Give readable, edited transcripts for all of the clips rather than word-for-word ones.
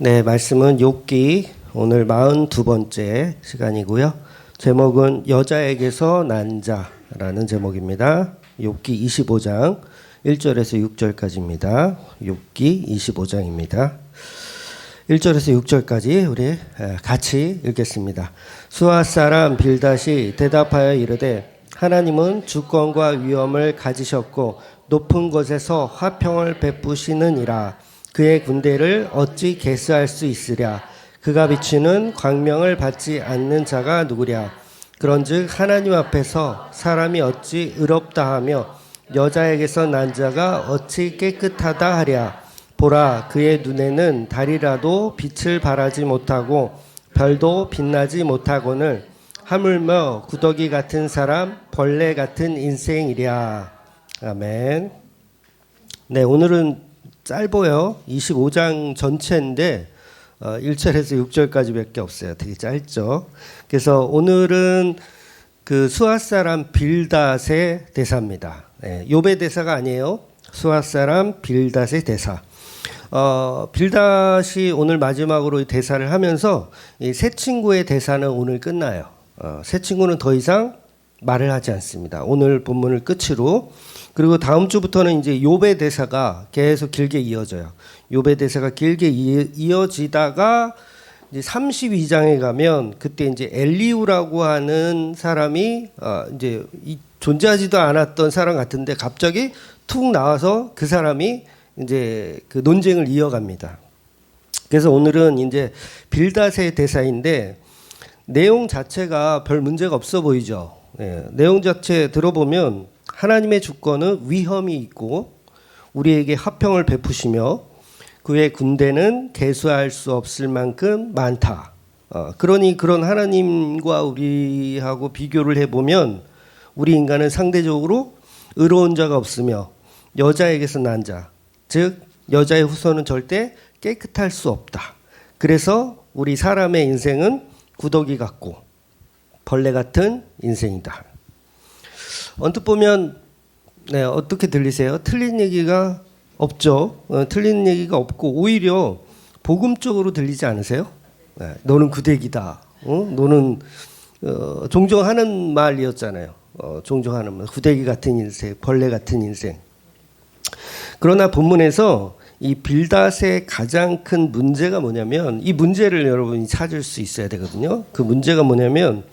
네, 말씀은 욥기 오늘 42번째 시간이고요. 제목은 여자에게서 난 자라는 제목입니다. 욥기 25장 1절에서 6절까지입니다. 욥기 25장입니다. 1절에서 6절까지 우리 같이 읽겠습니다. 수아 사람 빌닷이 대답하여 이르되 하나님은 주권과 위엄을 가지셨고 높은 곳에서 화평을 베푸시느니라. 그의 군대를 어찌 계수할 수 있으랴. 그가 비추는 광명을 받지 않는 자가 누구랴. 그런즉 하나님 앞에서 사람이 어찌 의롭다 하며 여자에게서 난 자가 어찌 깨끗하다 하랴. 보라, 그의 눈에는 달이라도 빛을 발하지 못하고 별도 빛나지 못하고는 하물며 구더기 같은 사람, 벌레 같은 인생이랴. 아멘. 네, 오늘은 짧아요. 25장 전체인데 1절에서 6절까지밖에 없어요. 되게 짧죠. 그래서 오늘은 그 수아 사람 빌닷의 대사입니다. 네, 욥의 대사가 아니에요. 수아 사람 빌닷의 대사. 빌닷이 오늘 마지막으로 대사를 하면서 이 새 친구의 대사는 오늘 끝나요. 새 친구는 더 이상 말을 하지 않습니다. 오늘 본문을 끝으로. 그리고 다음 주부터는 이제 욥의 대사가 계속 길게 이어져요. 욥의 대사가 길게 이어지다가 이제 32장에 가면 그때 이제 엘리후라고 하는 사람이 이제 존재하지도 않았던 사람 같은데 갑자기 툭 나와서 그 사람이 이제 그 논쟁을 이어갑니다. 그래서 오늘은 이제 빌닷의 대사인데 내용 자체가 별 문제가 없어 보이죠. 네, 내용 자체 들어보면 하나님의 주권은 위엄이 있고 우리에게 화평을 베푸시며 그의 군대는 계수할 수 없을 만큼 많다. 그러니 그런 하나님과 우리하고 비교를 해보면 우리 인간은 상대적으로 의로운 자가 없으며 여자에게서 난 자, 즉 여자의 후손은 절대 깨끗할 수 없다. 그래서 우리 사람의 인생은 구더기 같고 벌레 같은 인생이다. 언뜻 보면 네, 어떻게 들리세요? 틀린 얘기가 없죠. 틀린 얘기가 없고 오히려 복음적으로 들리지 않으세요? 네, 너는 구더기다. 너는 종종 하는 말이었잖아요. 종종 하는 말. 구더기 같은 인생, 벌레 같은 인생. 그러나 본문에서 이 빌닷의 가장 큰 문제가 뭐냐면 이 문제를 여러분이 찾을 수 있어야 되거든요. 그 문제가 뭐냐면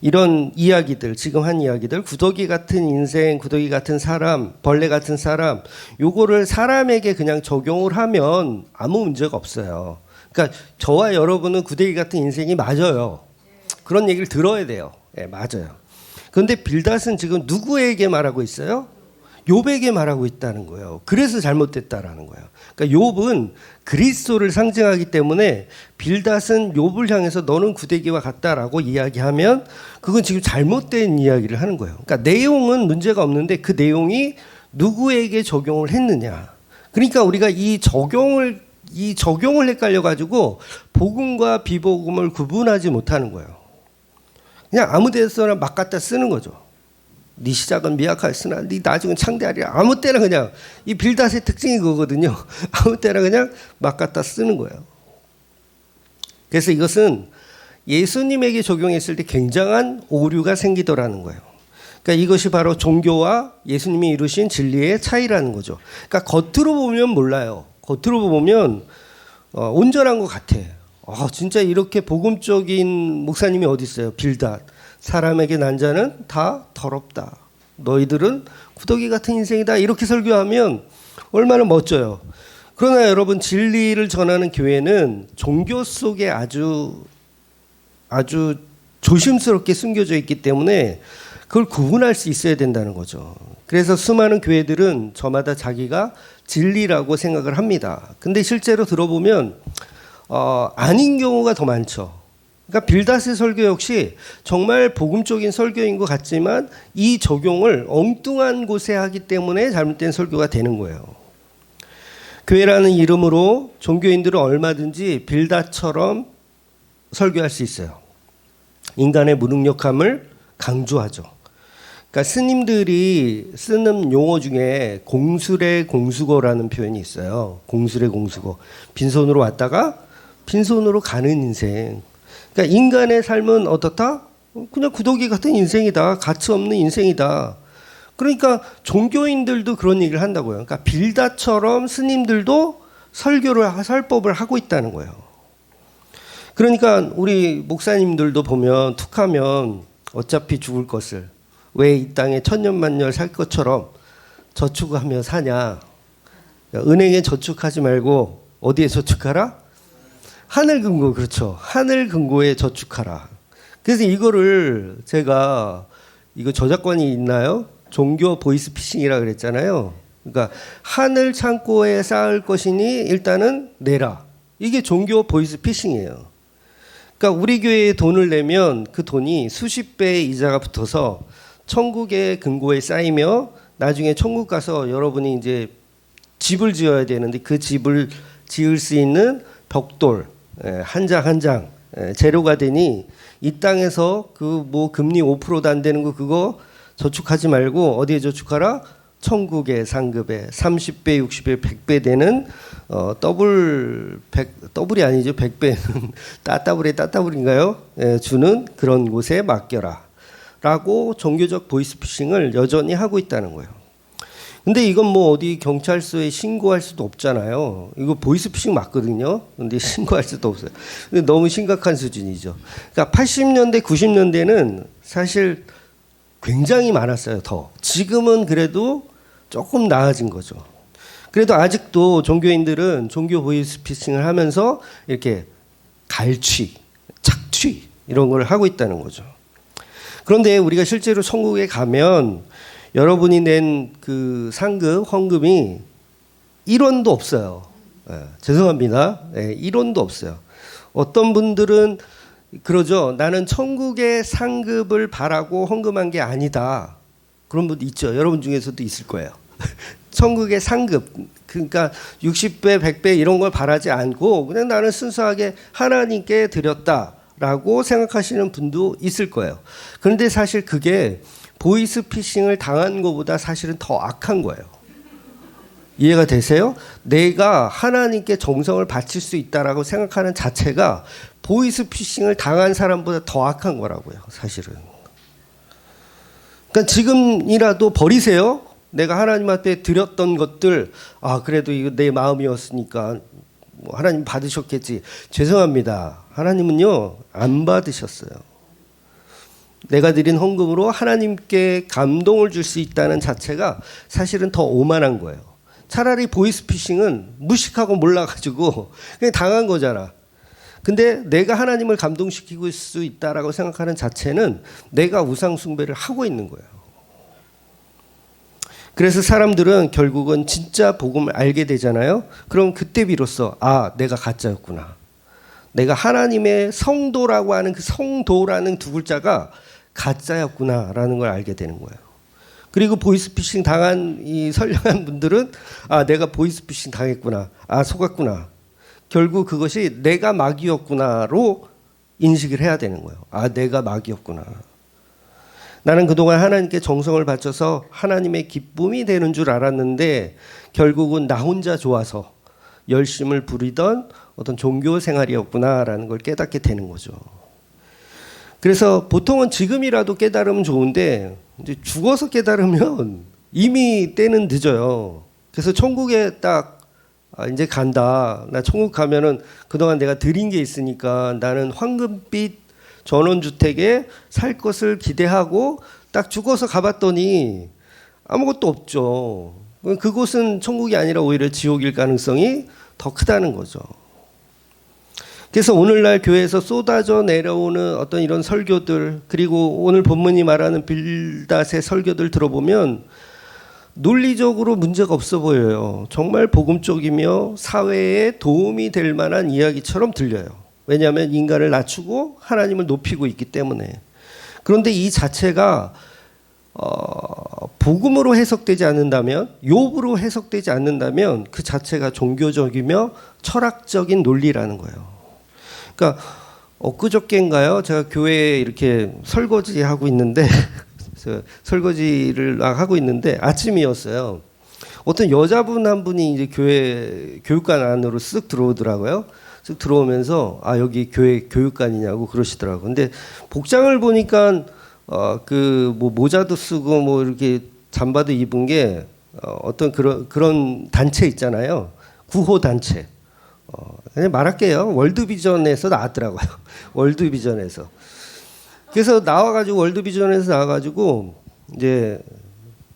이런 이야기들, 지금 한 이야기들, 구더기 같은 인생, 구더기 같은 사람, 벌레 같은 사람, 요거를 사람에게 그냥 적용을 하면 아무 문제가 없어요. 그러니까 저와 여러분은 구더기 같은 인생이 맞아요. 그런 얘기를 들어야 돼요. 네, 맞아요. 그런데 빌닷은 지금 누구에게 말하고 있어요? 욥에게 말하고 있다는 거예요. 그래서 잘못됐다라는 거예요. 그러니까 욥은 그리스도를 상징하기 때문에 빌닷은 욥을 향해서 너는 구더기와 같다라고 이야기하면 그건 지금 잘못된 이야기를 하는 거예요. 그러니까 내용은 문제가 없는데 그 내용이 누구에게 적용을 했느냐. 그러니까 우리가 이 적용을 헷갈려 가지고 복음과 비복음을 구분하지 못하는 거예요. 그냥 아무 데서나 막 갖다 쓰는 거죠. 네 시작은 미약하였으나 네 나중은 창대하리라. 아무 때나 그냥 이 빌닷의 특징이 그거거든요. 아무 때나 그냥 막 갖다 쓰는 거예요. 그래서 이것은 예수님에게 적용했을 때 굉장한 오류가 생기더라는 거예요. 그러니까 이것이 바로 종교와 예수님이 이루신 진리의 차이라는 거죠. 그러니까 겉으로 보면 몰라요. 겉으로 보면 온전한 것 같아. 진짜 이렇게 복음적인 목사님이 어디 있어요? 빌닷. 사람에게 난 자는 다 더럽다. 너희들은 구더기 같은 인생이다. 이렇게 설교하면 얼마나 멋져요. 그러나 여러분 진리를 전하는 교회는 종교 속에 아주 조심스럽게 숨겨져 있기 때문에 그걸 구분할 수 있어야 된다는 거죠. 그래서 수많은 교회들은 저마다 자기가 진리라고 생각을 합니다. 근데 실제로 들어보면 아닌 경우가 더 많죠. 그러니까 빌닷의 설교 역시 정말 복음적인 설교인 것 같지만 이 적용을 엉뚱한 곳에 하기 때문에 잘못된 설교가 되는 거예요. 교회라는 이름으로 종교인들은 얼마든지 빌닷처럼 설교할 수 있어요. 인간의 무능력함을 강조하죠. 그러니까 스님들이 쓰는 용어 중에 공술의 공수거라는 표현이 있어요. 공술의 공수거. 빈손으로 왔다가 빈손으로 가는 인생. 그러니까 인간의 삶은 어떻다? 그냥 구더기 같은 인생이다. 가치 없는 인생이다. 그러니까 종교인들도 그런 얘기를 한다고요. 그러니까 빌다처럼 스님들도 설법을 하고 있다는 거예요. 그러니까 우리 목사님들도 보면 툭하면 어차피 죽을 것을 왜 이 땅에 천년만년 살 것처럼 저축하며 사냐. 은행에 저축하지 말고 어디에 저축하라? 하늘 금고. 그렇죠. 하늘 금고에 저축하라. 그래서 이거를 제가 이거 저작권이 있나요? 종교 보이스피싱이라 그랬잖아요. 그러니까 하늘 창고에 쌓을 것이니 일단은 내라. 이게 종교 보이스피싱이에요. 그러니까 우리 교회에 돈을 내면 그 돈이 수십 배의 이자가 붙어서 천국의 금고에 쌓이며 나중에 천국 가서 여러분이 이제 집을 지어야 되는데 그 집을 지을 수 있는 벽돌 한 장 한 장 재료가 되니 이 땅에서 그 뭐 금리 5%도 안 되는 거 그거 저축하지 말고 어디에 저축하라? 천국의 상급에 30배, 60배, 100배 되는 더블이 아니죠. 100배는 따따블인가요? 주는 그런 곳에 맡겨라. 라고 종교적 보이스피싱을 여전히 하고 있다는 거예요. 근데 이건 뭐 어디 경찰서에 신고할 수도 없잖아요. 이거 보이스피싱 맞거든요. 근데 신고할 수도 없어요. 근데 너무 심각한 수준이죠. 그러니까 80년대, 90년대는 사실 굉장히 많았어요. 더. 지금은 그래도 조금 나아진 거죠. 그래도 아직도 종교인들은 종교 보이스피싱을 하면서 이렇게 갈취, 착취 이런 걸 하고 있다는 거죠. 그런데 우리가 실제로 천국에 가면 여러분이 낸 그 상급, 헌금이 1원도 없어요. 죄송합니다. 1원도 없어요. 어떤 분들은 그러죠. 나는 천국의 상급을 바라고 헌금한 게 아니다. 그런 분도 있죠. 여러분 중에서도 있을 거예요. 천국의 상급, 그러니까 60배, 100배 이런 걸 바라지 않고 그냥 나는 순수하게 하나님께 드렸다라고 생각하시는 분도 있을 거예요. 그런데 사실 그게 보이스피싱을 당한 것보다 사실은 더 악한 거예요. 이해가 되세요? 내가 하나님께 정성을 바칠 수 있다라고 생각하는 자체가 보이스피싱을 당한 사람보다 더 악한 거라고요. 사실은. 그러니까 지금이라도 버리세요. 내가 하나님 앞에 드렸던 것들, 그래도 이거 내 마음이었으니까 뭐 하나님 받으셨겠지. 죄송합니다. 하나님은요 안 받으셨어요. 내가 드린 헌금으로 하나님께 감동을 줄 수 있다는 자체가 사실은 더 오만한 거예요. 차라리 보이스피싱은 무식하고 몰라가지고 그냥 당한 거잖아. 근데 내가 하나님을 감동시키고 수 있다라고 생각하는 자체는 내가 우상 숭배를 하고 있는 거예요. 그래서 사람들은 결국은 진짜 복음을 알게 되잖아요. 그럼 그때 비로소 내가 가짜였구나. 내가 하나님의 성도라고 하는 그 성도라는 두 글자가 가짜였구나라는 걸 알게 되는 거예요. 그리고 보이스피싱 당한 이 선량한 분들은 내가 보이스피싱 당했구나. 속았구나. 결국 그것이 내가 마귀였구나로 인식을 해야 되는 거예요. 내가 마귀였구나. 나는 그동안 하나님께 정성을 바쳐서 하나님의 기쁨이 되는 줄 알았는데 결국은 나 혼자 좋아서 열심을 부리던 어떤 종교 생활이었구나라는 걸 깨닫게 되는 거죠. 그래서 보통은 지금이라도 깨달으면 좋은데 이제 죽어서 깨달으면 이미 때는 늦어요. 그래서 천국에 딱 이제 간다. 나 천국 가면은 그동안 내가 드린 게 있으니까 나는 황금빛 전원주택에 살 것을 기대하고 딱 죽어서 가봤더니 아무것도 없죠. 그곳은 천국이 아니라 오히려 지옥일 가능성이 더 크다는 거죠. 그래서 오늘날 교회에서 쏟아져 내려오는 어떤 이런 설교들, 그리고 오늘 본문이 말하는 빌닷의 설교들 들어보면 논리적으로 문제가 없어 보여요. 정말 복음적이며 사회에 도움이 될 만한 이야기처럼 들려요. 왜냐하면 인간을 낮추고 하나님을 높이고 있기 때문에. 그런데 이 자체가 복음으로 해석되지 않는다면, 욥으로 해석되지 않는다면 그 자체가 종교적이며 철학적인 논리라는 거예요. 그러니까 엊그저께인가요? 제가 교회에 이렇게 설거지하고 있는데 설거지를 하고 있는데 아침이었어요. 어떤 여자분 한 분이 이제 교회 교육관 안으로 쓱 들어오더라고요. 쓱 들어오면서 아 여기 교회 교육관이냐고 그러시더라고요. 근데 복장을 보니까 그 뭐 모자도 쓰고 뭐 이렇게 잠바도 입은 게 어떤 그런 단체 있잖아요. 구호 단체. 그냥 말할게요. 월드비전에서 나왔더라고요. 월드비전에서. 그래서 나와가지고 월드비전에서 나와가지고 이제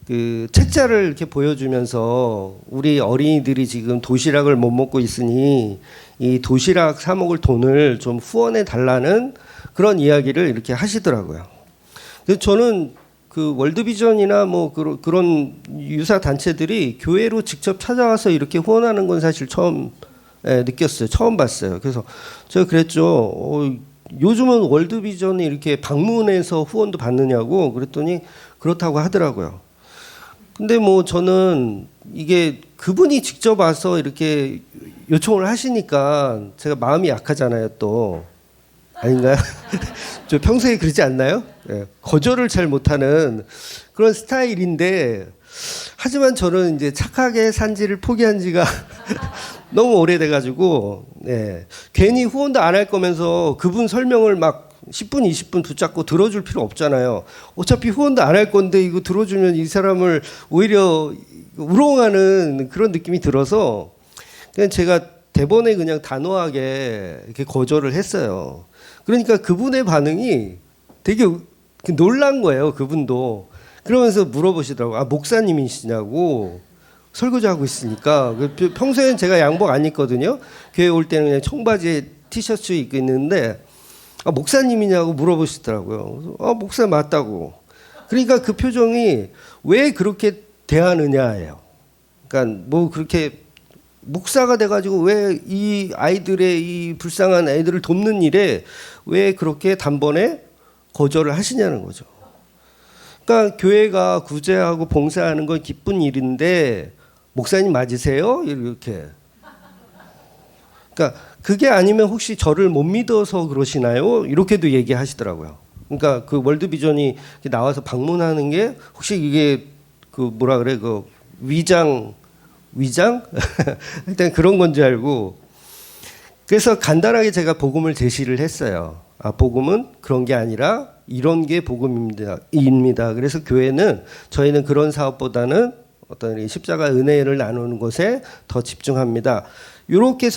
그 책자를 이렇게 보여주면서 우리 어린이들이 지금 도시락을 못 먹고 있으니 이 도시락 사 먹을 돈을 좀 후원해 달라는 그런 이야기를 이렇게 하시더라고요. 그래서 저는 그 월드비전이나 뭐 그런 유사 단체들이 교회로 직접 찾아와서 이렇게 후원하는 건 사실 처음 느꼈어요. 처음 봤어요. 그래서 제가 그랬죠. 요즘은 월드비전이 이렇게 방문해서 후원도 받느냐고 그랬더니 그렇다고 하더라고요. 근데 뭐 저는 이게 그분이 직접 와서 이렇게 요청을 하시니까 제가 마음이 약하잖아요, 또. 아닌가요? 저 평소에 그러지 않나요? 예, 거절을 잘 못하는 그런 스타일인데 하지만 저는 이제 착하게 산지를 포기한 지가 너무 오래돼가지고 괜히 후원도 안 할 거면서 그분 설명을 막 10분, 20분 붙잡고 들어줄 필요 없잖아요. 어차피 후원도 안 할 건데 이거 들어주면 이 사람을 오히려 우롱하는 그런 느낌이 들어서 그냥 제가 대본에 그냥 단호하게 이렇게 거절을 했어요. 그러니까 그분의 반응이 되게 놀란 거예요. 그분도. 그러면서 물어보시더라고요. 아, 목사님이시냐고. 설거지하고 있으니까. 평소에는 제가 양복 안 입거든요. 교회 올 때는 그냥 청바지에 티셔츠 입고 있는데 아, 목사님이냐고 물어보시더라고요. 아, 목사 맞다고. 그러니까 그 표정이 왜 그렇게 대하느냐예요. 그러니까 뭐 그렇게 목사가 돼가지고 왜 이 아이들의 이 불쌍한 아이들을 돕는 일에 왜 그렇게 단번에 거절을 하시냐는 거죠. 그러니까 교회가 구제하고 봉사하는 건 기쁜 일인데 목사님 맞으세요? 이렇게. 그러니까 그게 아니면 혹시 저를 못 믿어서 그러시나요? 이렇게도 얘기하시더라고요. 그러니까 그 월드비전이 나와서 방문하는 게 혹시 이게 그 뭐라 그래 그 위장 일단 그런 건 줄 알고 그래서 간단하게 제가 복음을 제시를 했어요. 아, 복음은 그런 게 아니라 이런 게 복음입니다. 그래서 저희는 그런 사업보다는 어떤 십자가 은혜를 나누는 것에 더 집중합니다. 이렇게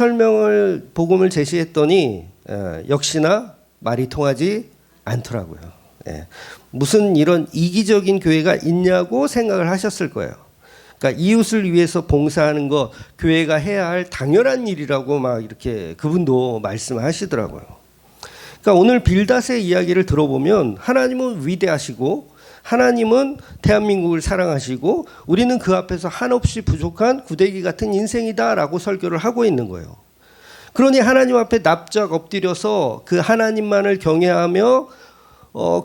복음을 제시했더니 역시나 말이 통하지 않더라고요. 무슨 이런 이기적인 교회가 있냐고 생각을 하셨을 거예요. 그러니까 이웃을 위해서 봉사하는 거 교회가 해야 할 당연한 일이라고 막 이렇게 그분도 말씀하시더라고요. 그러니까 오늘 빌닷의 이야기를 들어보면 하나님은 위대하시고 하나님은 대한민국을 사랑하시고 우리는 그 앞에서 한없이 부족한 구데기 같은 인생이다라고 설교를 하고 있는 거예요. 그러니 하나님 앞에 납작 엎드려서 그 하나님만을 경외하며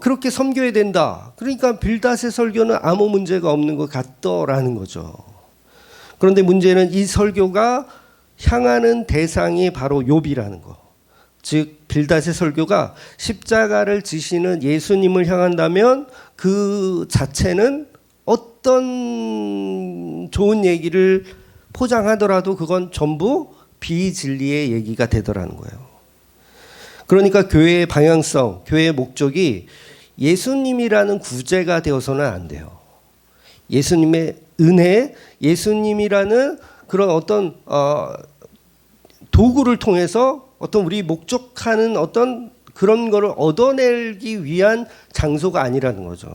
그렇게 섬겨야 된다. 그러니까 빌닷의 설교는 아무 문제가 없는 것 같더라는 거죠. 그런데 문제는 이 설교가 향하는 대상이 바로 욥이라는 거. 즉 빌닷의 설교가 십자가를 지시는 예수님을 향한다면 그 자체는 어떤 좋은 얘기를 포장하더라도 그건 전부 비진리의 얘기가 되더라는 거예요. 그러니까 교회의 방향성, 교회의 목적이 예수님이라는 구제가 되어서는 안 돼요. 예수님의 은혜, 예수님이라는 그런 어떤 도구를 통해서 어떤 우리 목적하는 어떤 그런 거를 얻어내기 위한 장소가 아니라는 거죠.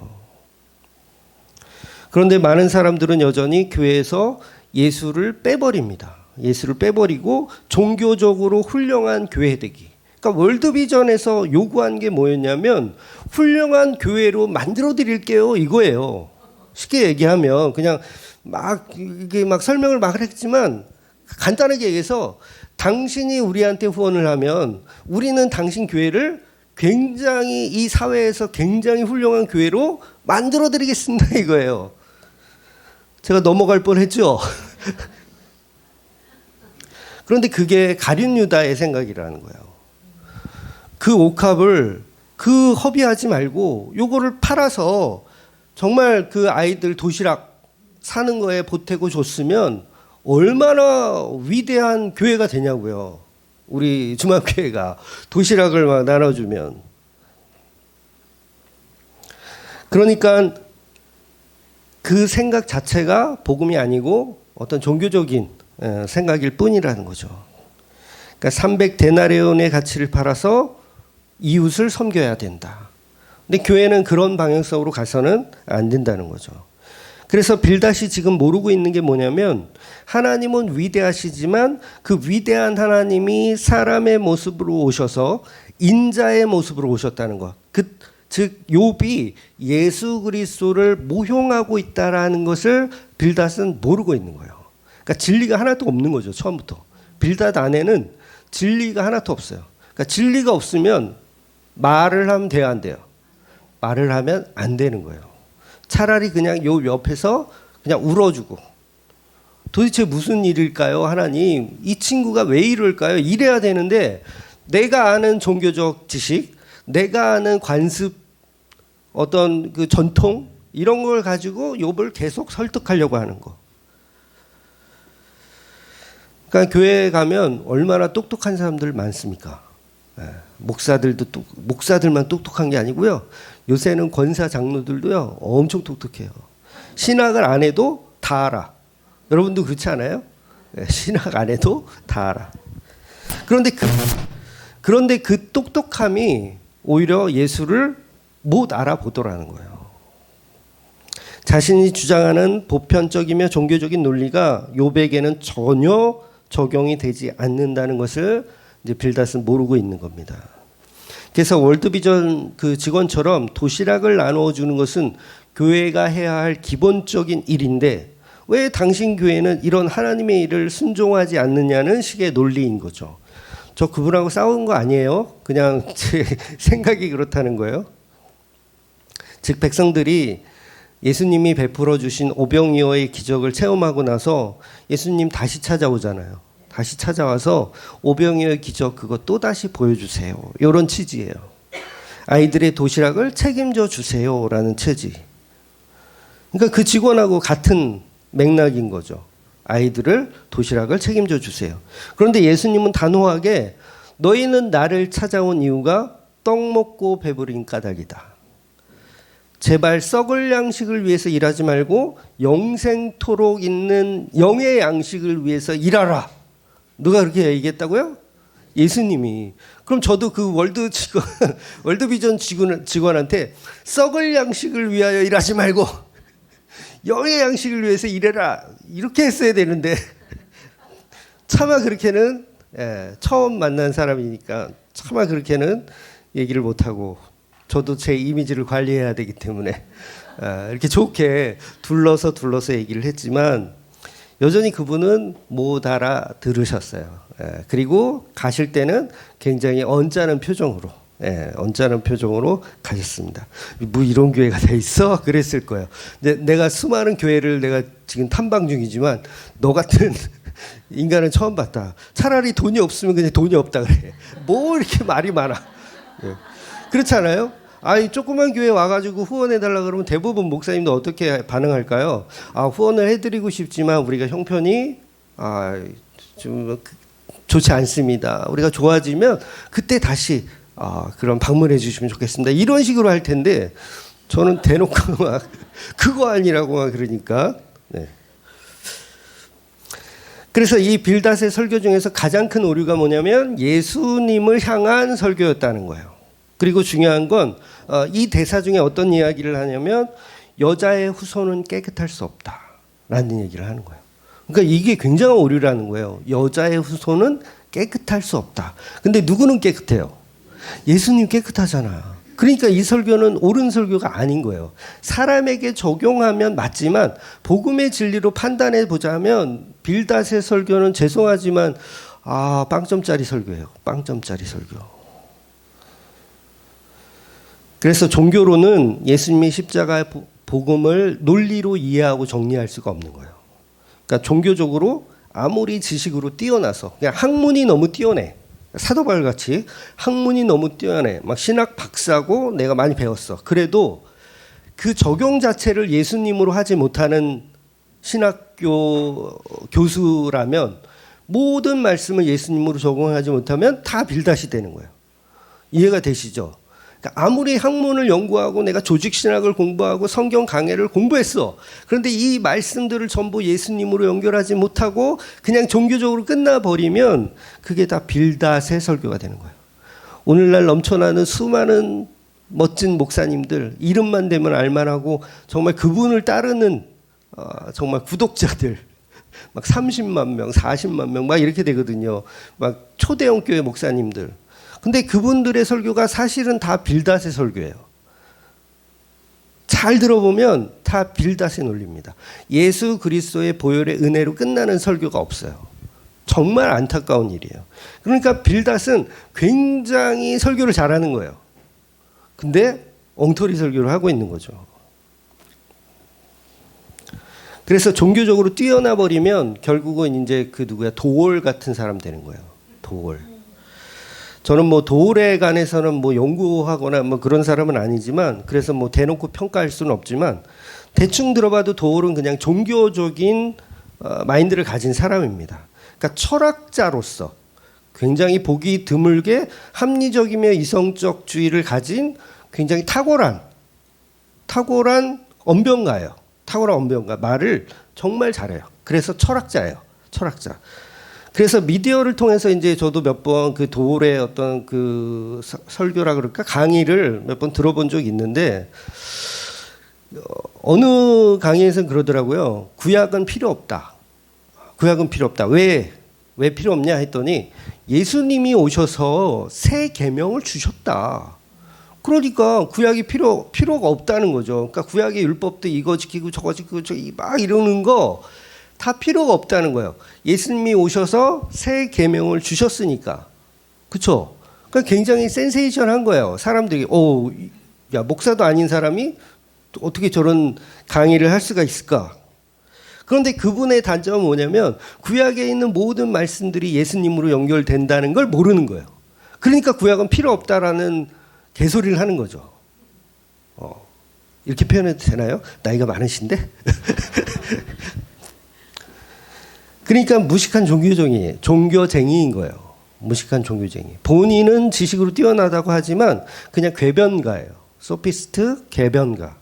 그런데 많은 사람들은 여전히 교회에서 예수를 빼버립니다. 예수를 빼버리고 종교적으로 훌륭한 교회 되기. 그러니까 월드비전에서 요구한 게 뭐였냐면 훌륭한 교회로 만들어 드릴게요 이거예요. 쉽게 얘기하면 그냥 이게 막 설명을 막 했지만 간단하게 얘기해서 당신이 우리한테 후원을 하면 우리는 당신 교회를 굉장히 이 사회에서 굉장히 훌륭한 교회로 만들어 드리겠습니다 이거예요. 제가 넘어갈 뻔했죠. 그런데 그게 가룟 유다의 생각이라는 거예요. 그 옥합을 허비하지 말고 요거를 팔아서 정말 그 아이들 도시락 사는 거에 보태고 줬으면 얼마나 위대한 교회가 되냐고요. 우리 주말교회가 도시락을 막 나눠주면. 그러니까 그 생각 자체가 복음이 아니고 어떤 종교적인 생각일 뿐이라는 거죠. 그러니까 300데나리온의 가치를 팔아서 이웃을 섬겨야 된다. 근데 교회는 그런 방향성으로 가서는 안 된다는 거죠. 그래서 빌닷이 지금 모르고 있는 게 뭐냐면 하나님은 위대하시지만 그 위대한 하나님이 사람의 모습으로 오셔서 인자의 모습으로 오셨다는 것. 즉 욥이 예수 그리스도를 모형하고 있다라는 것을 빌닷은 모르고 있는 거예요. 그러니까 진리가 하나도 없는 거죠. 처음부터. 빌닷 안에는 진리가 하나도 없어요. 그러니까 진리가 없으면 말을 하면 돼요, 안 돼요? 말을 하면 안 되는 거예요. 차라리 그냥 요 옆에서 그냥 울어주고 도대체 무슨 일일까요? 하나님 이 친구가 왜 이럴까요? 이래야 되는데 내가 아는 종교적 지식, 내가 아는 관습, 어떤 그 전통 이런 걸 가지고 욥을 계속 설득하려고 하는 거. 그러니까 교회에 가면 얼마나 똑똑한 사람들 많습니까? 목사들만 똑똑한 게 아니고요. 요새는 권사 장로들도요 엄청 똑똑해요. 신학을 안 해도 다 알아. 여러분도 그렇지 않아요? 신학 안 해도 다 알아. 그런데 그 똑똑함이 오히려 예수를 못 알아보더라는 거예요. 자신이 주장하는 보편적이며 종교적인 논리가 욥에게는 전혀 적용이 되지 않는다는 것을 이제 빌닷은 모르고 있는 겁니다. 그래서 월드비전 그 직원처럼 도시락을 나누어 주는 것은 교회가 해야 할 기본적인 일인데 왜 당신 교회는 이런 하나님의 일을 순종하지 않느냐는 식의 논리인 거죠. 저 그분하고 싸운 거 아니에요. 그냥 제 생각이 그렇다는 거예요. 즉 백성들이 예수님이 베풀어 주신 오병이어의 기적을 체험하고 나서 예수님 다시 찾아오잖아요. 다시 찾아와서 오병이어의 기적 그거 또다시 보여주세요. 이런 취지예요. 아이들의 도시락을 책임져 주세요라는 취지. 그러니까 그 직원하고 같은 맥락인 거죠. 아이들을 도시락을 책임져 주세요. 그런데 예수님은 단호하게 너희는 나를 찾아온 이유가 떡 먹고 배부린 까닭이다. 제발 썩을 양식을 위해서 일하지 말고 영생토록 있는 영의 양식을 위해서 일하라. 누가 그렇게 얘기했다고요? 예수님이. 그럼 저도 그 월드비전 직원한테 썩을 양식을 위하여 일하지 말고 영의 양식을 위해서 일해라. 이렇게 했어야 되는데 차마 그렇게는 처음 만난 사람이니까 차마 그렇게는 얘기를 못하고 저도 제 이미지를 관리해야 되기 때문에 이렇게 좋게 둘러서 얘기를 했지만 여전히 그분은 못 알아들으셨어요. 그리고 가실 때는 굉장히 언짢은 표정으로 가셨습니다. 뭐 이런 교회가 돼 있어? 그랬을 거예요. 내가 수많은 교회를 내가 지금 탐방 중이지만 너 같은 인간은 처음 봤다. 차라리 돈이 없으면 그냥 돈이 없다 그래. 뭐 이렇게 말이 많아. 그렇잖아요? 아니 조그만 교회 와가지고 후원해달라 그러면 대부분 목사님도 어떻게 반응할까요? 후원을 해드리고 싶지만 우리가 형편이 좀 좋지 않습니다. 우리가 좋아지면 그때 다시 그럼 방문해 주시면 좋겠습니다. 이런 식으로 할 텐데 저는 대놓고 막 그거 아니라고 막 그러니까. 네. 그래서 이 빌닷의 설교 중에서 가장 큰 오류가 뭐냐면 예수님을 향한 설교였다는 거예요. 그리고 중요한 건 이 대사 중에 어떤 이야기를 하냐면 여자의 후손은 깨끗할 수 없다라는 얘기를 하는 거예요. 그러니까 이게 굉장한 오류라는 거예요. 여자의 후손은 깨끗할 수 없다. 근데 누구는 깨끗해요? 예수님 깨끗하잖아. 그러니까 이 설교는 옳은 설교가 아닌 거예요. 사람에게 적용하면 맞지만 복음의 진리로 판단해 보자면 빌닷의 설교는 죄송하지만 빵점짜리 설교예요. 빵점짜리 설교. 그래서 종교로는 예수님의 십자가의 복음을 논리로 이해하고 정리할 수가 없는 거예요. 그러니까 종교적으로 아무리 지식으로 뛰어나서 그냥 학문이 너무 뛰어내. 사도바울 같이 학문이 너무 뛰어내. 막 신학 박사고 내가 많이 배웠어. 그래도 그 적용 자체를 예수님으로 하지 못하는 신학교 교수라면 모든 말씀을 예수님으로 적용하지 못하면 다 빌닷이 되는 거예요. 이해가 되시죠? 그러니까 아무리 학문을 연구하고 내가 조직신학을 공부하고 성경 강해를 공부했어. 그런데 이 말씀들을 전부 예수님으로 연결하지 못하고 그냥 종교적으로 끝나버리면 그게 다 빌닷의 설교가 되는 거예요. 오늘날 넘쳐나는 수많은 멋진 목사님들, 이름만 되면 알만하고 정말 그분을 따르는 정말 구독자들 막 30만 명, 40만 명 막 이렇게 되거든요. 막 초대형 교회 목사님들. 근데 그분들의 설교가 사실은 다 빌닷의 설교예요. 잘 들어보면 다 빌닷의 논리입니다. 예수 그리스도의 보혈의 은혜로 끝나는 설교가 없어요. 정말 안타까운 일이에요. 그러니까 빌닷은 굉장히 설교를 잘하는 거예요. 근데 엉터리 설교를 하고 있는 거죠. 그래서 종교적으로 뛰어나 버리면 결국은 이제 그 누구야 도올 같은 사람 되는 거예요. 도올. 저는 뭐 도올에 관해서는 뭐 연구하거나 뭐 그런 사람은 아니지만 그래서 뭐 대놓고 평가할 수는 없지만 대충 들어봐도 도올은 그냥 종교적인 마인드를 가진 사람입니다. 그러니까 철학자로서 굉장히 보기 드물게 합리적이며 이성적주의를 가진 굉장히 탁월한 언변가예요. 탁월한 언변가. 말을 정말 잘해요. 그래서 철학자예요. 철학자. 그래서 미디어를 통해서 이제 저도 몇 번 그 도올의 어떤 그 설교라 그럴까 강의를 몇 번 들어본 적이 있는데 어느 강의에서는 그러더라고요. 구약은 필요 없다. 구약은 필요 없다. 왜 필요 없냐 했더니 예수님이 오셔서 새 계명을 주셨다. 그러니까 구약이 필요가 없다는 거죠. 그러니까 구약의 율법도 이거 지키고 저거 지키고 막 이러는 거 다 필요가 없다는 거예요. 예수님이 오셔서 새 계명을 주셨으니까. 그렇죠? 그러니까 굉장히 센세이션한 거예요. 사람들이 야 목사도 아닌 사람이 어떻게 저런 강의를 할 수가 있을까? 그런데 그분의 단점은 뭐냐면 구약에 있는 모든 말씀들이 예수님으로 연결된다는 걸 모르는 거예요. 그러니까 구약은 필요 없다라는 개소리를 하는 거죠. 이렇게 표현해도 되나요? 나이가 많으신데? 그러니까 무식한 종교쟁이인 거예요. 무식한 종교쟁이. 본인은 지식으로 뛰어나다고 하지만 그냥 궤변가예요. 소피스트, 궤변가.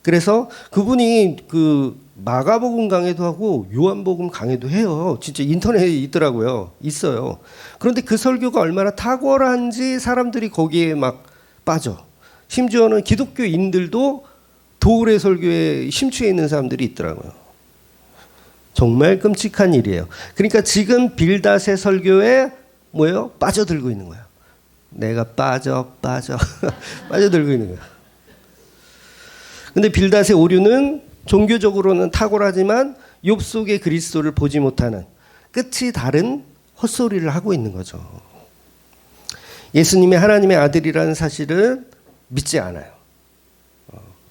그래서 그분이 그 마가복음 강해도 하고 요한복음 강해도 해요. 진짜 인터넷에 있더라고요. 있어요. 그런데 그 설교가 얼마나 탁월한지 사람들이 거기에 막 빠져. 심지어는 기독교인들도 도울의 설교에 심취해 있는 사람들이 있더라고요. 정말 끔찍한 일이에요. 그러니까 지금 빌닷의 설교에 뭐예요? 빠져들고 있는 거예요. 내가 빠져들고 있는 거예요. 근데 빌닷의 오류는 종교적으로는 탁월하지만 욥 속의 그리스도를 보지 못하는 끝이 다른 헛소리를 하고 있는 거죠. 예수님이 하나님의 아들이라는 사실을 믿지 않아요.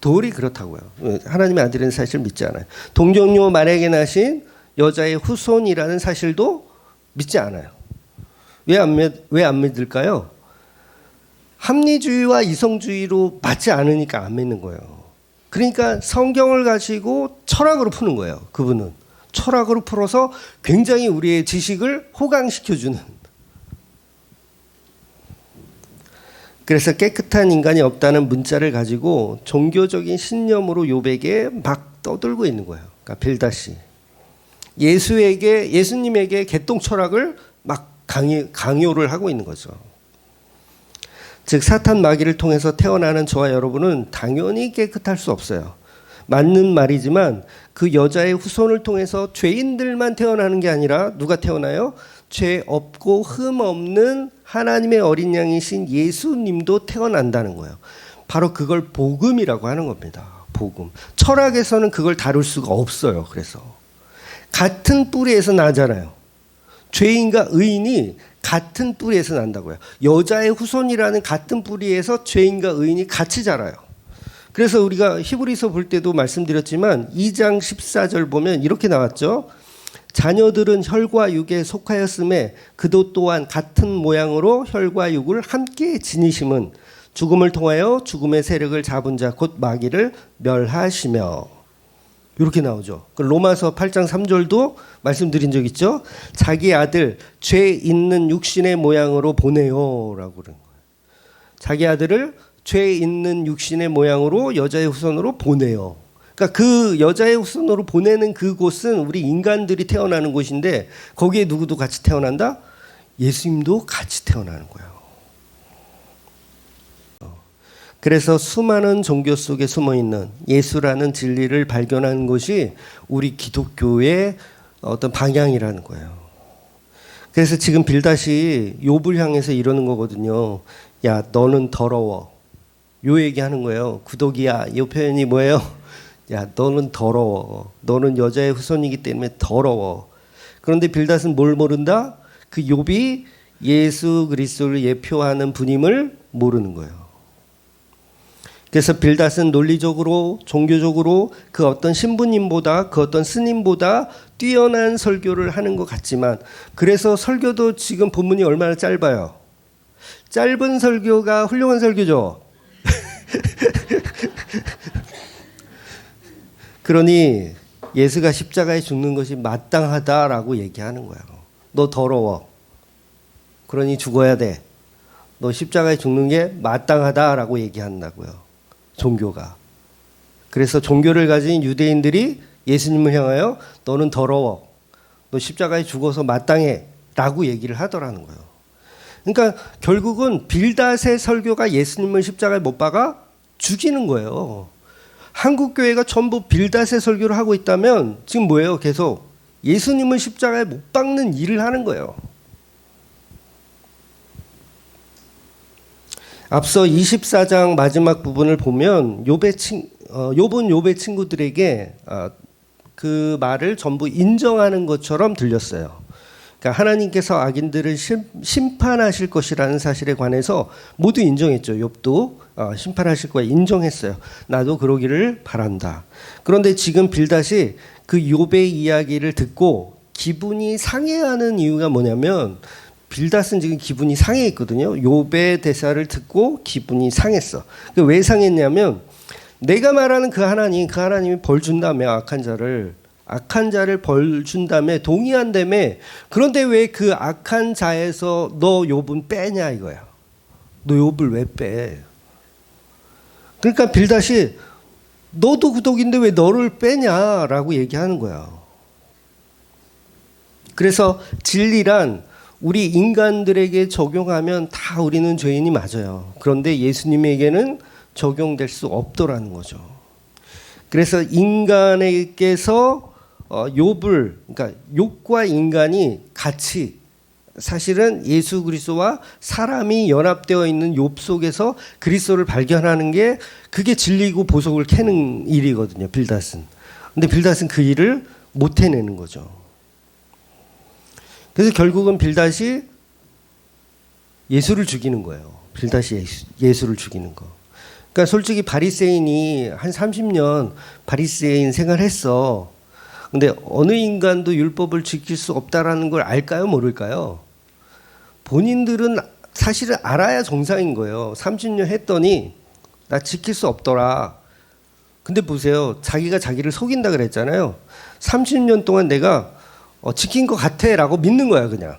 도울이 그렇다고요. 하나님의 아들이라는 사실을 믿지 않아요. 동정녀 마리아에게 나신 여자의 후손이라는 사실도 믿지 않아요. 왜 안 믿을까요? 합리주의와 이성주의로 맞지 않으니까 안 믿는 거예요. 그러니까 성경을 가지고 철학으로 푸는 거예요. 그분은 철학으로 풀어서 굉장히 우리의 지식을 호강시켜주는. 그래서 깨끗한 인간이 없다는 문자를 가지고 종교적인 신념으로 욥에게 막 떠들고 있는 거예요. 그러니까 빌닷이 예수님에게 개똥 철학을 막 강요를 하고 있는 거죠. 즉 사탄 마귀를 통해서 태어나는 저와 여러분은 당연히 깨끗할 수 없어요. 맞는 말이지만 그 여자의 후손을 통해서 죄인들만 태어나는 게 아니라 누가 태어나요? 죄 없고 흠 없는 하나님의 어린 양이신 예수님도 태어난다는 거예요. 바로 그걸 복음이라고 하는 겁니다. 복음. 철학에서는 그걸 다룰 수가 없어요. 그래서 같은 뿌리에서 나잖아요. 죄인과 의인이 같은 뿌리에서 난다고요. 여자의 후손이라는 같은 뿌리에서 죄인과 의인이 같이 자라요. 그래서 우리가 히브리서 볼 때도 말씀드렸지만 2장 14절 보면 이렇게 나왔죠. 자녀들은 혈과 육에 속하였음에 그도 또한 같은 모양으로 혈과 육을 함께 지니심은 죽음을 통하여 죽음의 세력을 잡은 자 곧 마귀를 멸하시며. 이렇게 나오죠. 로마서 8장 3절도 말씀드린 적 있죠. 자기 아들 죄 있는 육신의 모양으로 보내요라고 그러는 거예요. 자기 아들을 죄 있는 육신의 모양으로 여자의 후손으로 보내요. 그러니까 그 여자의 후손으로 보내는 그곳은 우리 인간들이 태어나는 곳인데 거기에 누구도 같이 태어난다? 예수님도 같이 태어나는 거예요. 그래서 수많은 종교 속에 숨어있는 예수라는 진리를 발견하는 것이 우리 기독교의 어떤 방향이라는 거예요. 그래서 지금 빌닷이 욥을 향해서 이러는 거거든요. 야, 너는 더러워. 요 얘기하는 거예요. 구독이야. 이 표현이 뭐예요? 야, 너는 더러워. 너는 여자의 후손이기 때문에 더러워. 그런데 빌닷은 뭘 모른다? 그 욥이 예수 그리스도를 예표하는 분임을 모르는 거예요. 그래서 빌닷은 논리적으로 종교적으로 그 어떤 신부님보다 그 어떤 스님보다 뛰어난 설교를 하는 것 같지만 그래서 설교도 지금 본문이 얼마나 짧아요. 짧은 설교가 훌륭한 설교죠. 그러니 예수가 십자가에 죽는 것이 마땅하다라고 얘기하는 거예요. 너 더러워. 그러니 죽어야 돼. 너 십자가에 죽는 게 마땅하다라고 얘기한다고요. 종교가. 그래서 종교를 가진 유대인들이 예수님을 향하여 너는 더러워. 너 십자가에 죽어서 마땅해. 라고 얘기를 하더라는 거예요. 그러니까 결국은 빌닷의 설교가 예수님을 십자가에 못 박아 죽이는 거예요. 한국 교회가 전부 빌닷의 설교를 하고 있다면 지금 뭐예요? 계속 예수님을 십자가에 못 박는 일을 하는 거예요. 앞서 24장 마지막 부분을 보면 욥은 욥의 친구들에게 그 말을 전부 인정하는 것처럼 들렸어요. 그러니까 하나님께서 악인들을 심판하실 것이라는 사실에 관해서 모두 인정했죠. 욥도 심판하실 거야 인정했어요. 나도 그러기를 바란다. 그런데 지금 빌닷이 그 욥의 이야기를 듣고 기분이 상해하는 이유가 뭐냐면 빌닷은 지금 기분이 상해 있거든요. 욥의 대사를 듣고 기분이 상했어. 왜 상했냐면 내가 말하는 그 하나님이 벌 준다며 악한 자를 벌 준다며 동의한다며 그런데 왜 그 악한 자에서 너 욥은 빼냐 이거야. 너 욥을 왜 빼? 그러니까 빌닷이 너도 구독인데 왜 너를 빼냐라고 얘기하는 거야. 그래서 진리란 우리 인간들에게 적용하면 다 우리는 죄인이 맞아요. 그런데 예수님에게는 적용될 수 없더라는 거죠. 그래서 인간에게서 그러니까 욥과 인간이 같이 사실은 예수 그리스도와 사람이 연합되어 있는 욥 속에서 그리스도를 발견하는 게 그게 진리고 보석을 캐는 일이거든요. 빌닷은. 근데 빌닷은 그 일을 못 해내는 거죠. 그래서 결국은 빌닷이 예수를 죽이는 거예요. 빌닷이 예수를 죽이는 거. 그러니까 솔직히 바리새인이 한 30년 바리새인 생활했어. 근데 어느 인간도 율법을 지킬 수 없다라는 걸 알까요? 모를까요? 본인들은 사실은 알아야 정상인 거예요. 30년 했더니 나 지킬 수 없더라. 근데 보세요. 자기가 자기를 속인다 그랬잖아요. 30년 동안 내가 지킨 것 같아 라고 믿는 거야 그냥.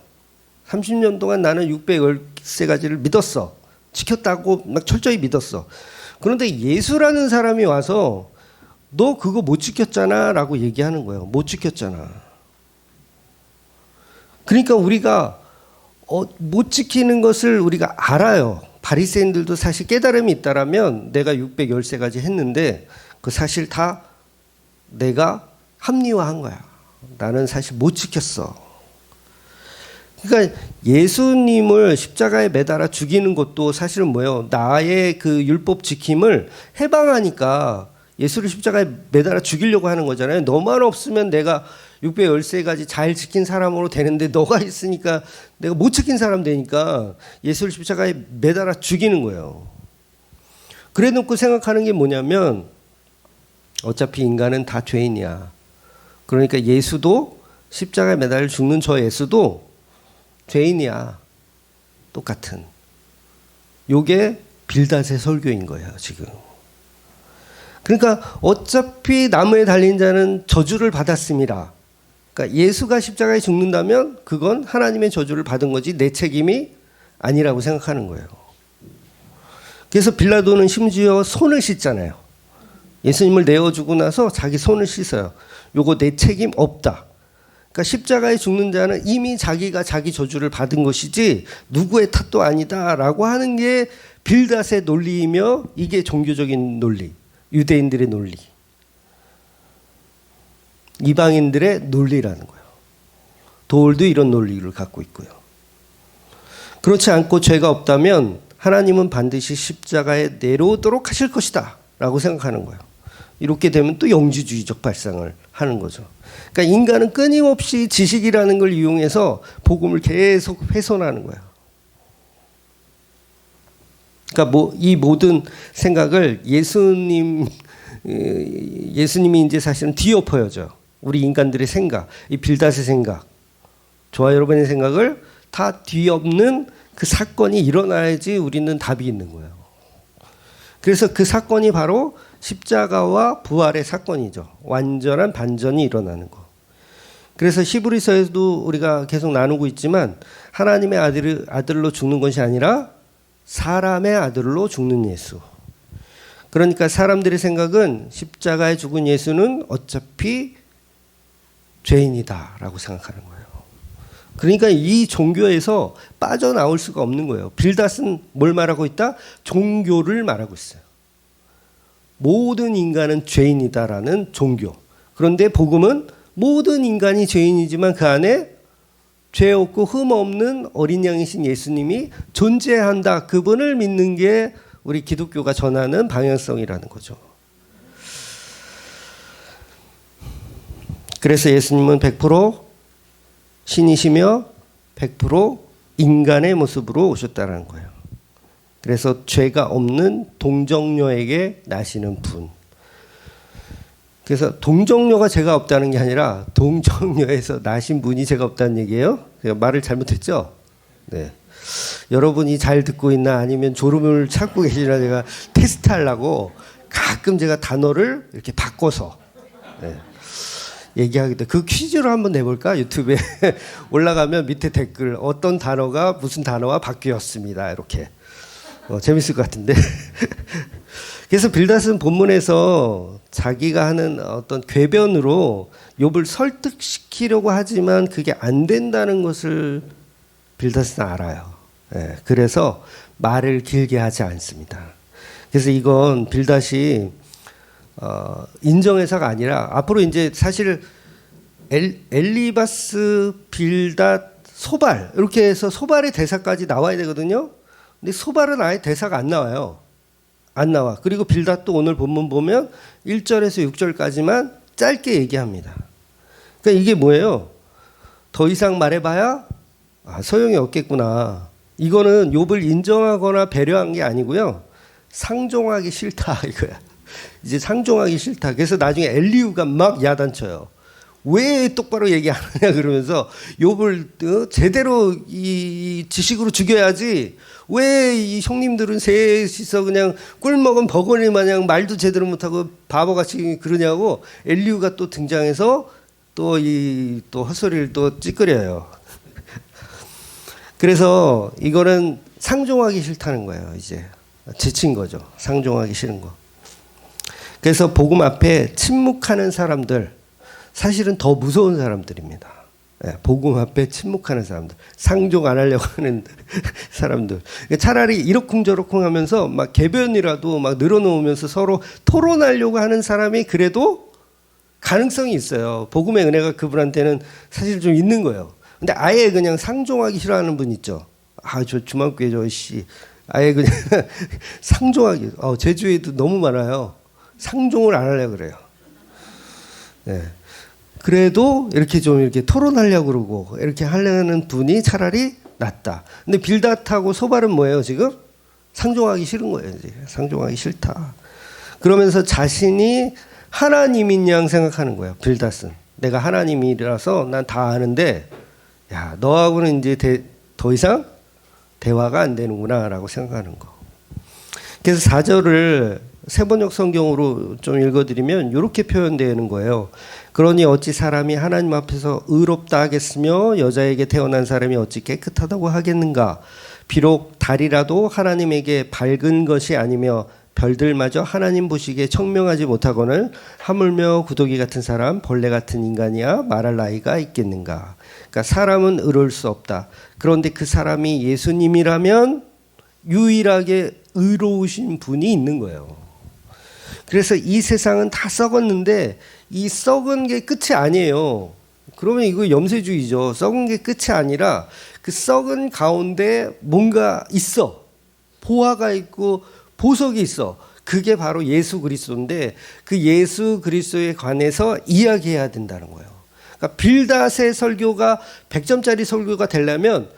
30년 동안 나는 613가지를 믿었어. 지켰다고 막 철저히 믿었어. 그런데 예수라는 사람이 와서 너 그거 못 지켰잖아 라고 얘기하는 거예요. 못 지켰잖아. 그러니까 우리가 못 지키는 것을 우리가 알아요. 바리새인들도 사실 깨달음이 있다라면 내가 613가지 했는데 그 사실 다 내가 합리화한 거야. 나는 사실 못 지켰어. 그러니까 예수님을 십자가에 매달아 죽이는 것도 사실은 뭐예요? 나의 그 율법 지킴을 해방하니까 예수를 십자가에 매달아 죽이려고 하는 거잖아요. 너만 없으면 내가 613가지 잘 지킨 사람으로 되는데 너가 있으니까 내가 못 지킨 사람 되니까 예수를 십자가에 매달아 죽이는 거예요. 그래 놓고 생각하는 게 뭐냐면 어차피 인간은 다 죄인이야. 그러니까 예수도 십자가에 매달려 죽는 저 예수도 죄인이야. 똑같은. 요게 빌닷의 설교인 거예요, 지금. 그러니까 어차피 나무에 달린 자는 저주를 받았습니다. 그러니까 예수가 십자가에 죽는다면 그건 하나님의 저주를 받은 거지 내 책임이 아니라고 생각하는 거예요. 그래서 빌라도는 심지어 손을 씻잖아요. 예수님을 내어주고 나서 자기 손을 씻어요. 요거 내 책임 없다. 그러니까 십자가에 죽는 자는 이미 자기가 자기 저주를 받은 것이지 누구의 탓도 아니다라고 하는 게 빌닷의 논리이며 이게 종교적인 논리, 유대인들의 논리, 이방인들의 논리라는 거예요. 도울도 이런 논리를 갖고 있고요. 그렇지 않고 죄가 없다면 하나님은 반드시 십자가에 내려오도록 하실 것이다 라고 생각하는 거예요. 이렇게 되면 또 영지주의적 발상을 하는 거죠. 그러니까 인간은 끊임없이 지식이라는 걸 이용해서 복음을 계속 훼손하는 거예요. 그러니까 이 모든 생각을 예수님이 이제 사실은 뒤엎어야죠. 우리 인간들의 생각, 이 빌닷의 생각, 저와 여러분의 생각을 다 뒤엎는 그 사건이 일어나야지 우리는 답이 있는 거예요. 그래서 그 사건이 바로 십자가와 부활의 사건이죠. 완전한 반전이 일어나는 거. 그래서 히브리서에도 우리가 계속 나누고 있지만 하나님의 아들로 죽는 것이 아니라 사람의 아들로 죽는 예수. 그러니까 사람들의 생각은 십자가에 죽은 예수는 어차피 죄인이다라고 생각하는 거예요. 그러니까 이 종교에서 빠져나올 수가 없는 거예요. 빌닷은 뭘 말하고 있다? 종교를 말하고 있어요. 모든 인간은 죄인이다라는 종교. 그런데 복음은 모든 인간이 죄인이지만 그 안에 죄 없고 흠 없는 어린 양이신 예수님이 존재한다. 그분을 믿는 게 우리 기독교가 전하는 방향성이라는 거죠. 그래서 예수님은 100% 신이시며 100% 인간의 모습으로 오셨다는 거예요. 그래서 죄가 없는 동정녀에게 나시는 분. 그래서 동정녀가 죄가 없다는 게 아니라 동정녀에서 나신 분이 죄가 없다는 얘기예요. 말을 잘못했죠? 네. 여러분이 잘 듣고 있나 아니면 졸음을 찾고 계시나 제가 테스트하려고 가끔 제가 단어를 이렇게 바꿔서 얘기하기도. 그 퀴즈로 한번 내볼까? 유튜브에 올라가면 밑에 댓글 어떤 단어가 무슨 단어와 바뀌었습니다. 이렇게 재밌을 것 같은데. 그래서 빌닷은 본문에서 자기가 하는 어떤 궤변으로 욥을 설득시키려고 하지만 그게 안 된다는 것을 빌닷은 알아요. 그래서 말을 길게 하지 않습니다. 그래서 이건 빌닷이 인정해서가 아니라 앞으로 이제 사실 엘리바스, 빌닷, 소발 이렇게 해서 소발의 대사까지 나와야 되거든요. 근데 소발은 아예 대사가 안 나와요. 안 나와. 그리고 빌닷도 오늘 본문 보면 1절에서 6절까지만 짧게 얘기합니다. 그러니까 이게 뭐예요? 더 이상 말해봐야 소용이 없겠구나. 이거는 욥을 인정하거나 배려한 게 아니고요. 상종하기 싫다 이거야. 이제 상종하기 싫다. 그래서 나중에 엘리후가 막 야단쳐요. 왜 똑바로 얘기 안 하냐 그러면서 욥을 제대로 이 지식으로 죽여야지. 왜 이 형님들은 셋이서 그냥 꿀 먹은 버거니 마냥 말도 제대로 못하고 바보같이 그러냐고 엘리후가 또 등장해서 또 헛소리를 또 찌끄려요. 그래서 이거는 상종하기 싫다는 거예요. 이제 지친 거죠. 상종하기 싫은 거. 그래서 복음 앞에 침묵하는 사람들 사실은 더 무서운 사람들입니다. 복음 앞에 침묵하는 사람들, 상종 안 하려고 하는 사람들. 차라리 이러쿵저러쿵 하면서 막 개변이라도 막 늘어놓으면서 서로 토론하려고 하는 사람이 그래도 가능성이 있어요. 복음의 은혜가 그분한테는 사실 좀 있는 거예요. 근데 아예 그냥 상종하기 싫어하는 분 있죠. 저 주만교회 저씨 아예 그냥 상종하기. 제주에도 너무 많아요. 상종을 안 하려고 그래요. 네. 그래도 이렇게 좀 이렇게 토론하려고 그러고 이렇게 하려는 분이 차라리 낫다. 근데 빌닷하고 소발은 뭐예요, 지금? 상종하기 싫은 거예요, 이제. 상종하기 싫다. 그러면서 자신이 하나님인 양 생각하는 거예요, 빌닷은. 내가 하나님이라서 난 다 아는데, 야, 너하고는 이제 더 이상 대화가 안 되는구나, 라고 생각하는 거. 그래서 4절을 세번역 성경으로 좀 읽어드리면 이렇게 표현되는 거예요. 그러니 어찌 사람이 하나님 앞에서 의롭다 하겠으며 여자에게 태어난 사람이 어찌 깨끗하다고 하겠는가. 비록 달이라도 하나님에게 밝은 것이 아니며 별들마저 하나님 보시기에 청명하지 못하거늘 하물며 구더기 같은 사람 벌레 같은 인간이야 말할 나이가 있겠는가. 그러니까 사람은 의로울 수 없다. 그런데 그 사람이 예수님이라면 유일하게 의로우신 분이 있는 거예요. 그래서 이 세상은 다 썩었는데 이 썩은 게 끝이 아니에요. 그러면 이거 염세주의죠. 썩은 게 끝이 아니라 그 썩은 가운데 뭔가 있어. 보화가 있고 보석이 있어. 그게 바로 예수 그리스도인데 그 예수 그리스도에 관해서 이야기해야 된다는 거예요. 그러니까 빌닷의 설교가 100점짜리 설교가 되려면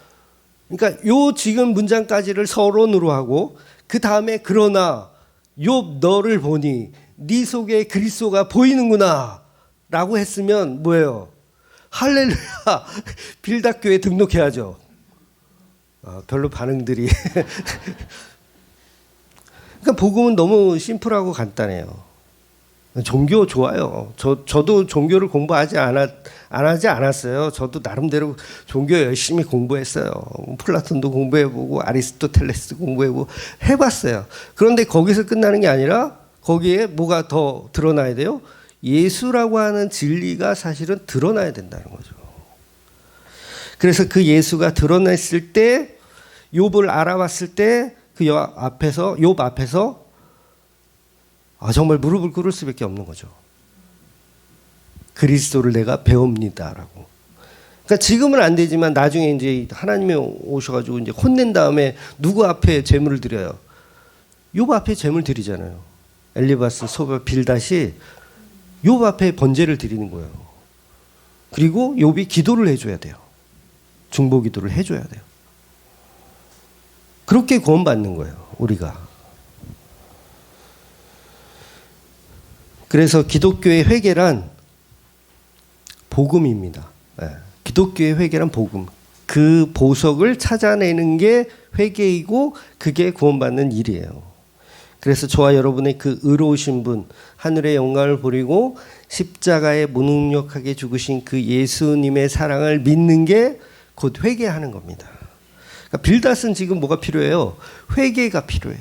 그러니까 요 지금 문장까지를 서론으로 하고 그 다음에 그러나 욥 너를 보니 네 속에 그리스도가 보이는구나 라고 했으면 뭐예요? 할렐루야 빌닷 교회 등록해야죠. 별로 반응들이 그러니까 복음은 너무 심플하고 간단해요. 종교 좋아요. 저도 종교를 공부하지 안 하지 않았어요. 저도 나름대로 종교 열심히 공부했어요. 플라톤도 공부해보고 아리스토텔레스 공부해보고 해봤어요. 그런데 거기서 끝나는 게 아니라 거기에 뭐가 더 드러나야 돼요? 예수라고 하는 진리가 사실은 드러나야 된다는 거죠. 그래서 그 예수가 드러났을 때 욥을 알아봤을 때 그 욥 앞에서 정말 무릎을 꿇을 수밖에 없는 거죠. 그리스도를 내가 배웁니다라고. 그러니까 지금은 안 되지만 나중에 이제 하나님이 오셔가지고 이제 혼낸 다음에 누구 앞에 제물을 드려요? 욥 앞에 제물 드리잖아요. 엘리바스, 소바, 빌닷이 욥 앞에 번제를 드리는 거예요. 그리고 욥이 기도를 해줘야 돼요. 중보 기도를 해줘야 돼요. 그렇게 구원받는 거예요, 우리가. 그래서 기독교의 회개란 복음입니다. 기독교의 회개란 복음. 그 보석을 찾아내는 게 회개이고 그게 구원받는 일이에요. 그래서 저와 여러분의 그 의로우신 분, 하늘의 영광을 버리고 십자가에 무능력하게 죽으신 그 예수님의 사랑을 믿는 게 곧 회개하는 겁니다. 그러니까 빌닷은 지금 뭐가 필요해요? 회개가 필요해요.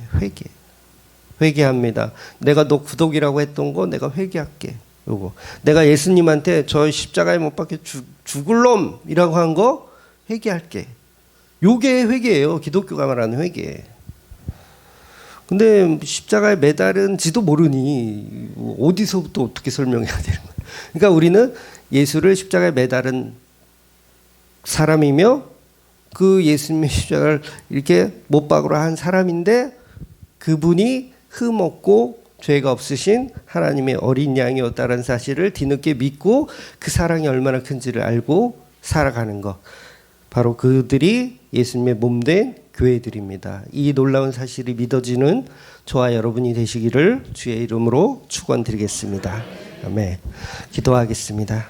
회개합니다. 내가 너 구독이라고 했던 거 내가 회개할게. 요거. 내가 예수님한테 저 십자가에 못 박혀 죽을 놈이라고 한 거 회개할게. 요게 회개예요. 기독교가 말하는 회개. 근데 십자가에 매달은지도 모르니 어디서부터 어떻게 설명해야 되는 거야. 그러니까 우리는 예수를 십자가에 매달은 사람이며 그 예수님의 십자가를 이렇게 못 박으러 한 사람인데 그분이 흠없고 죄가 없으신 하나님의 어린 양이었다는 사실을 뒤늦게 믿고 그 사랑이 얼마나 큰지를 알고 살아가는 것. 바로 그들이 예수님의 몸된 교회들입니다. 이 놀라운 사실이 믿어지는 저와 여러분이 되시기를 주의 이름으로 축원드리겠습니다. 아멘. 기도하겠습니다.